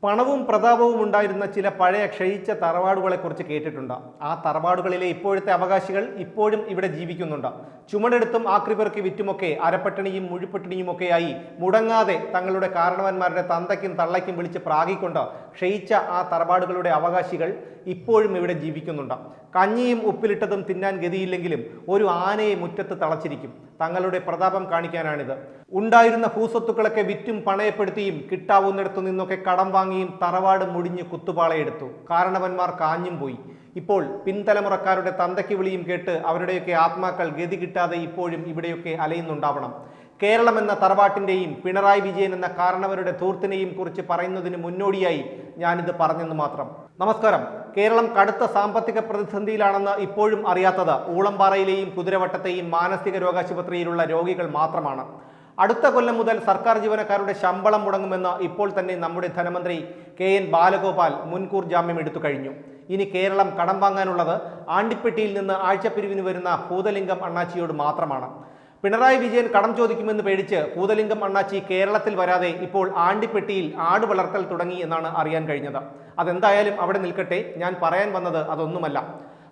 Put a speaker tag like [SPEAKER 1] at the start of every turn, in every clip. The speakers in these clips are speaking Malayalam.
[SPEAKER 1] പണവും പ്രതാപവും ഉണ്ടായിരുന്ന ചില പഴയ ക്ഷയിച്ച തറവാടുകളെക്കുറിച്ച് കേട്ടിട്ടുണ്ട്. ആ തറവാടുകളിലെ ഇപ്പോഴത്തെ അവകാശികൾ ഇപ്പോഴും ഇവിടെ ജീവിക്കുന്നുണ്ട്. ചുമടെടുത്തും ആക്രിപെറുക്കി വിറ്റുമൊക്കെ അരപ്പട്ടിണിയും മുഴുപ്പട്ടിണിയുമൊക്കെയായി മുടങ്ങാതെ തങ്ങളുടെ കാരണവന്മാരുടെ തന്തയ്ക്കും തള്ളയ്ക്കും വിളിച്ച് പ്രാഗിക്കൊണ്ട് ക്ഷയിച്ച ആ തറവാടുകളുടെ അവകാശികൾ ഇപ്പോഴും ഇവിടെ ജീവിക്കുന്നുണ്ട്. കഞ്ഞിയും ഉപ്പിലിട്ടതും തിന്നാൻ ഗതിയില്ലെങ്കിലും ഒരു ആനയെ മുറ്റത്ത് തളച്ചിരിക്കും. തങ്ങളുടെ പ്രതാപം കാണിക്കാനാണിത്. ഉണ്ടായിരുന്ന ഭൂസ്വത്തുക്കളൊക്കെ വിറ്റും പണയപ്പെടുത്തിയും കിട്ടാവുന്നിടത്തു നിന്നൊക്കെ കടം വാങ്ങിയും തറവാട് മുടിഞ്ഞ് കുത്തുപാളയെടുത്തു. കാരണവന്മാർ കാഞ്ഞും പോയി. ഇപ്പോൾ പിൻതലമുറക്കാരുടെ തന്തയ്ക്ക് വിളിയും കേട്ട് അവരുടെയൊക്കെ ആത്മാക്കൾ ഗതി കിട്ടാതെ ഇപ്പോഴും ഇവിടെയൊക്കെ അലയുന്നുണ്ടാവണം. കേരളം എന്ന തറവാട്ടിൻ്റെയും പിണറായി വിജയൻ എന്ന കാരണവരുടെ ധൂർത്തിനെയും കുറിച്ച് പറയുന്നതിന് മുന്നോടിയായി ഞാനിത് പറഞ്ഞെന്ന് മാത്രം. നമസ്കാരം. കേരളം കടുത്ത സാമ്പത്തിക പ്രതിസന്ധിയിലാണെന്ന് ഇപ്പോഴും അറിയാത്തത് ഊളംപാറയിലെയും കുതിരവട്ടത്തെയും മാനസിക രോഗാശുപത്രിയിലുള്ള രോഗികൾ മാത്രമാണ്. അടുത്ത കൊല്ലം മുതൽ സർക്കാർ ജീവനക്കാരുടെ ശമ്പളം മുടങ്ങുമെന്ന് ഇപ്പോൾ തന്നെ നമ്മുടെ ധനമന്ത്രി KN ബാലഗോപാൽ മുൻകൂർ ജാമ്യം എടുത്തു കഴിഞ്ഞു. ഇനി കേരളം കടം വാങ്ങാനുള്ളത് ആണ്ടിപ്പെട്ടിയിൽ നിന്ന് ആഴ്ചപ്പിരിവിന് വരുന്ന ഭൂതലിംഗം അണ്ണാച്ചിയോട് മാത്രമാണ്. പിണറായി വിജയൻ കടം ചോദിക്കുമെന്ന് പേടിച്ച് ഭൂതലിംഗം അണ്ണാച്ചി കേരളത്തിൽ വരാതെ ഇപ്പോൾ ആണ്ടിപ്പെട്ടിയിൽ ആട് വളർത്തൽ തുടങ്ങി എന്നാണ് അറിയാൻ കഴിഞ്ഞത്. അതെന്തായാലും അവിടെ നിൽക്കട്ടെ. ഞാൻ പറയാൻ വന്നത് അതൊന്നുമല്ല.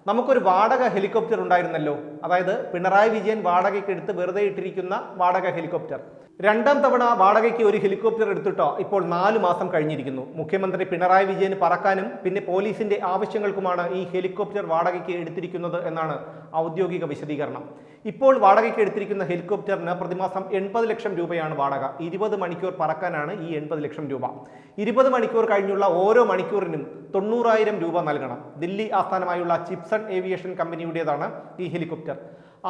[SPEAKER 1] നമുക്കൊരു വാടക ഹെലികോപ്റ്റർ ഉണ്ടായിരുന്നല്ലോ. അതായത് പിണറായി വിജയൻ വാടകയ്ക്ക് എടുത്ത് വെറുതെ ഇട്ടിരിക്കുന്ന വാടക ഹെലികോപ്റ്റർ. രണ്ടാം തവണ വാടകയ്ക്ക് ഒരു ഹെലികോപ്റ്റർ എടുത്തിട്ടോ ഇപ്പോൾ 4 മാസം കഴിഞ്ഞിരിക്കുന്നു. മുഖ്യമന്ത്രി പിണറായി വിജയന് പറക്കാനും പിന്നെ പോലീസിന്റെ ആവശ്യങ്ങൾക്കുമാണ് ഈ ഹെലികോപ്റ്റർ വാടകയ്ക്ക് എടുത്തിരിക്കുന്നത് എന്നാണ് ഔദ്യോഗിക വിശദീകരണം. ഇപ്പോൾ വാടകയ്ക്ക് എടുത്തിരിക്കുന്ന ഹെലികോപ്റ്ററിന് പ്രതിമാസം 80 ലക്ഷം രൂപയാണ് വാടക. 20 മണിക്കൂർ പറക്കാനാണ് ഈ 80 ലക്ഷം രൂപ. 20 മണിക്കൂർ കഴിഞ്ഞുള്ള ഓരോ മണിക്കൂറിനും 90,000 രൂപ നൽകണം. ദില്ലി ആസ്ഥാനമായുള്ള ചിപ്സൺ ഏവിയേഷൻ കമ്പനിയുടേതാണ് ഈ ഹെലികോപ്റ്റർ.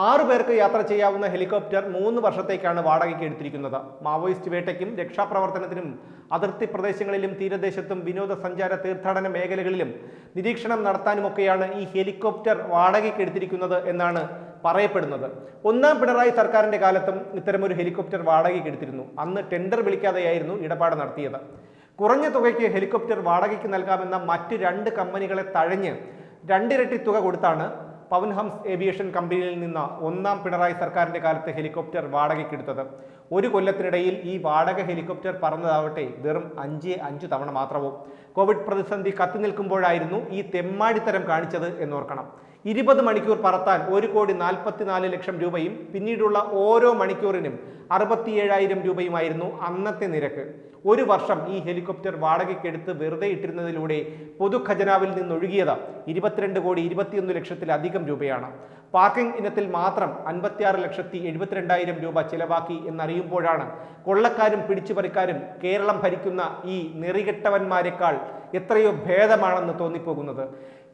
[SPEAKER 1] 6 പേർക്ക് യാത്ര ചെയ്യാവുന്ന ഹെലികോപ്റ്റർ 3 വർഷത്തേക്കാണ് വാടകയ്ക്ക് എടുത്തിരിക്കുന്നത്. മാവോയിസ്റ്റ് വേട്ടയ്ക്കും രക്ഷാപ്രവർത്തനത്തിനും അതിർത്തി പ്രദേശങ്ങളിലും തീരദേശത്തും വിനോദസഞ്ചാര തീർത്ഥാടന മേഖലകളിലും നിരീക്ഷണം നടത്താനുമൊക്കെയാണ് ഈ ഹെലികോപ്റ്റർ വാടകയ്ക്ക് എടുത്തിരിക്കുന്നത് എന്നാണ് പറയപ്പെടുന്നത്. ഒന്നാം പിണറായി സർക്കാരിന്റെ കാലത്തും ഇത്തരമൊരു ഹെലികോപ്റ്റർ വാടകയ്ക്ക് എടുത്തിരുന്നു. അന്ന് ടെൻഡർ വിളിക്കാതെയായിരുന്നു ഇടപാട് നടത്തിയത്. കുറഞ്ഞ തുകയ്ക്ക് ഹെലികോപ്റ്റർ വാടകയ്ക്ക് നൽകാമെന്ന മറ്റ് 2 കമ്പനികളെ തഴഞ്ഞ് 2 ഇരട്ടി തുക കൊടുത്താണ് പവൻഹംസ് ഏവിയേഷൻ കമ്പനിയിൽ നിന്ന് ഒന്നാം പിണറായി സർക്കാരിന്റെ കാലത്ത് ഹെലികോപ്റ്റർ വാടകയ്ക്കെടുത്തത്. 1 കൊല്ലത്തിനിടയിൽ ഈ വാടക ഹെലികോപ്റ്റർ പറന്നതാവട്ടെ വെറും 5 തവണ മാത്രവും. കോവിഡ് പ്രതിസന്ധി കത്തി നിൽക്കുമ്പോഴായിരുന്നു ഈ തെമ്മാടിത്തരം കാണിച്ചത് എന്നോർക്കണം. 20 മണിക്കൂർ പറത്താൻ 1,44 ലക്ഷം രൂപയും പിന്നീടുള്ള ഓരോ മണിക്കൂറിനും 67,000 രൂപയുമായിരുന്നു അന്നത്തെ നിരക്ക്. 1 വർഷം ഈ ഹെലികോപ്റ്റർ വാടകയ്ക്കെടുത്ത് വെറുതെ ഇട്ടിരുന്നതിലൂടെ പൊതുഖജനാവിൽ നിന്നൊഴുകിയത് 22,21 ലക്ഷത്തിലധികം രൂപയാണ്. പാർക്കിംഗ് ഇനത്തിൽ മാത്രം 56,72,000 രൂപ ചിലവാക്കി എന്നറിയുമ്പോഴാണ് കൊള്ളക്കാരും പിടിച്ചുപറിക്കാരും കേരളം ഭരിക്കുന്ന ഈ നെറികെട്ടവന്മാരെക്കാൾ എത്രയോ ഭേദമാണെന്ന് തോന്നിപ്പോകുന്നത്.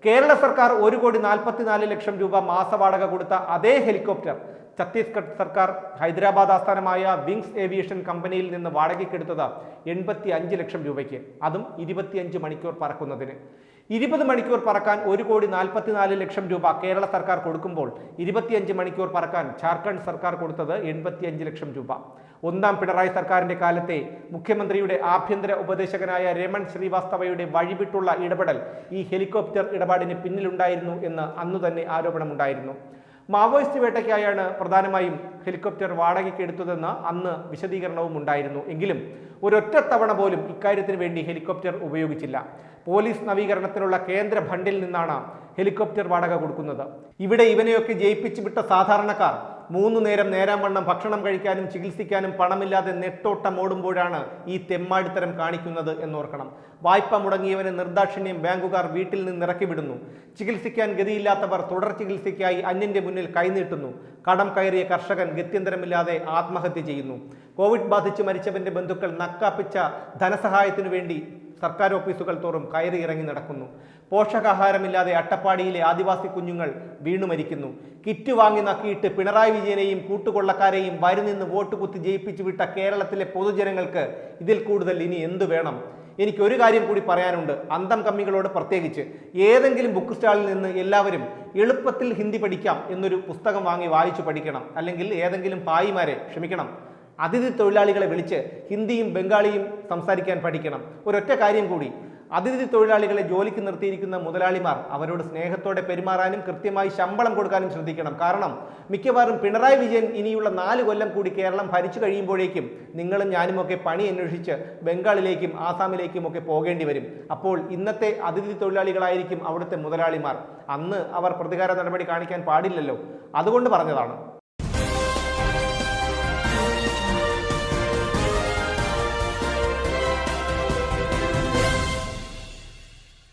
[SPEAKER 1] കേരള സർക്കാർ 1,44 ലക്ഷം രൂപ മാസവാടക കൊടുത്ത അതേ ഹെലികോപ്റ്റർ ഛത്തീസ്ഗഡ് സർക്കാർ ഹൈദരാബാദ് ആസ്ഥാനമായ വിങ്സ് ഏവിയേഷൻ കമ്പനിയിൽ നിന്ന് വാടകയ്ക്കെടുത്തത് 85 ലക്ഷം രൂപയ്ക്ക്, അതും 25 മണിക്കൂർ പറക്കുന്നതിന്. 20 മണിക്കൂർ പറക്കാൻ 1,44 ലക്ഷം രൂപ കേരള സർക്കാർ കൊടുക്കുമ്പോൾ 25 മണിക്കൂർ പറക്കാൻ ജാർഖണ്ഡ് സർക്കാർ കൊടുത്തത് 85 ലക്ഷം രൂപ. ഒന്നാം പിണറായി സർക്കാരിന്റെ കാലത്തെ മുഖ്യമന്ത്രിയുടെ ആഭ്യന്തര ഉപദേശകനായ രമൺ ശ്രീവാസ്തവയുടെ വഴിവിട്ടുള്ള ഇടപെടൽ ഈ ഹെലികോപ്റ്റർ ഇടപാടിന് പിന്നിലുണ്ടായിരുന്നു എന്ന് അന്നു തന്നെ ആരോപണമുണ്ടായിരുന്നു. മാവോയിസ്റ്റ് വേട്ടയ്ക്കായാണ് പ്രധാനമായും ഹെലികോപ്റ്റർ വാടകയ്ക്ക് എടുത്തതെന്ന് അന്ന് വിശദീകരണവും ഉണ്ടായിരുന്നു. എങ്കിലും ഒരൊറ്റ തവണ പോലും ഇക്കാര്യത്തിന് വേണ്ടി ഹെലികോപ്റ്റർ ഉപയോഗിച്ചില്ല. പോലീസ് നവീകരണത്തിനുള്ള കേന്ദ്ര ഫണ്ടിൽ നിന്നാണ് ഹെലികോപ്റ്റർ വാടക കൊടുക്കുന്നത്. ഇവിടെ ഇവനെയൊക്കെ ജയിപ്പിച്ചു വിട്ട സാധാരണക്കാർ 3 നേരം നേരാംവണ്ണം ഭക്ഷണം കഴിക്കാനും ചികിത്സിക്കാനും പണമില്ലാതെ നെട്ടോട്ടം ഓടുമ്പോഴാണ് ഈ തെമ്മാടിത്തരം കാണിക്കുന്നത് എന്നോർക്കണം. വായ്പ മുടങ്ങിയവനെ നിർദാക്ഷിണ്യം ബാങ്കുകാർ വീട്ടിൽ നിന്ന് ഇറക്കി വിടുന്നു. ചികിത്സിക്കാൻ ഗതിയില്ലാത്തവർ തുടർ ചികിത്സയ്ക്കായി അന്യന്റെ മുന്നിൽ കൈനീട്ടുന്നു. കടം കയറിയ കർഷകൻ ഗത്യന്തരമില്ലാതെ ആത്മഹത്യ ചെയ്യുന്നു. കോവിഡ് ബാധിച്ച് മരിച്ചവന്റെ ബന്ധുക്കൾ നക്കാപ്പിച്ച ധനസഹായത്തിനു വേണ്ടി സർക്കാർ ഓഫീസുകൾ തോറും കയറി ഇറങ്ങി നടക്കുന്നു. പോഷകാഹാരമില്ലാതെ അട്ടപ്പാടിയിലെ ആദിവാസി കുഞ്ഞുങ്ങൾ വീണു മരിക്കുന്നു. കിറ്റ് വാങ്ങി നക്കിയിട്ട് പിണറായി വിജയനെയും കൂട്ടുകൊള്ളക്കാരെയും വരി നിന്ന് വോട്ട് കുത്തി ജയിപ്പിച്ചു വിട്ട കേരളത്തിലെ പൊതുജനങ്ങൾക്ക് ഇതിൽ കൂടുതൽ ഇനി എന്തു വേണം? എനിക്കൊരു കാര്യം കൂടി പറയാനുണ്ട്. അന്തം കമ്മികളോട് പ്രത്യേകിച്ച്, ഏതെങ്കിലും ബുക്ക് സ്റ്റാളിൽ നിന്ന് എല്ലാവരും എളുപ്പത്തിൽ ഹിന്ദി പഠിക്കാം എന്നൊരു പുസ്തകം വാങ്ങി വായിച്ചു പഠിക്കണം. അല്ലെങ്കിൽ ഏതെങ്കിലും ഭായിമാരെ അതിഥി തൊഴിലാളികളെ വിളിച്ച് ഹിന്ദിയും ബംഗാളിയും സംസാരിക്കാൻ പഠിക്കണം. ഒരൊറ്റ കാര്യം കൂടി, അതിഥി തൊഴിലാളികളെ ജോലിക്ക് നിർത്തിയിരിക്കുന്ന മുതലാളിമാർ അവരോട് സ്നേഹത്തോടെ പെരുമാറാനും കൃത്യമായി ശമ്പളം കൊടുക്കാനും ശ്രദ്ധിക്കണം. കാരണം മിക്കവാറും പിണറായി വിജയൻ ഇനിയുള്ള 4 കൊല്ലം കൂടി കേരളം ഭരിച്ചു കഴിയുമ്പോഴേക്കും നിങ്ങളും ഞാനുമൊക്കെ പണി അന്വേഷിച്ച് ബംഗാളിലേക്കും ആസാമിലേക്കും ഒക്കെ പോകേണ്ടി വരും. അപ്പോൾ ഇന്നത്തെ അതിഥി തൊഴിലാളികളായിരിക്കും അവിടുത്തെ മുതലാളിമാർ. അന്ന് അവർ പ്രതികാര നടപടി കാണിക്കാൻ പാടില്ലല്ലോ. അതുകൊണ്ട് പറഞ്ഞതാണ്.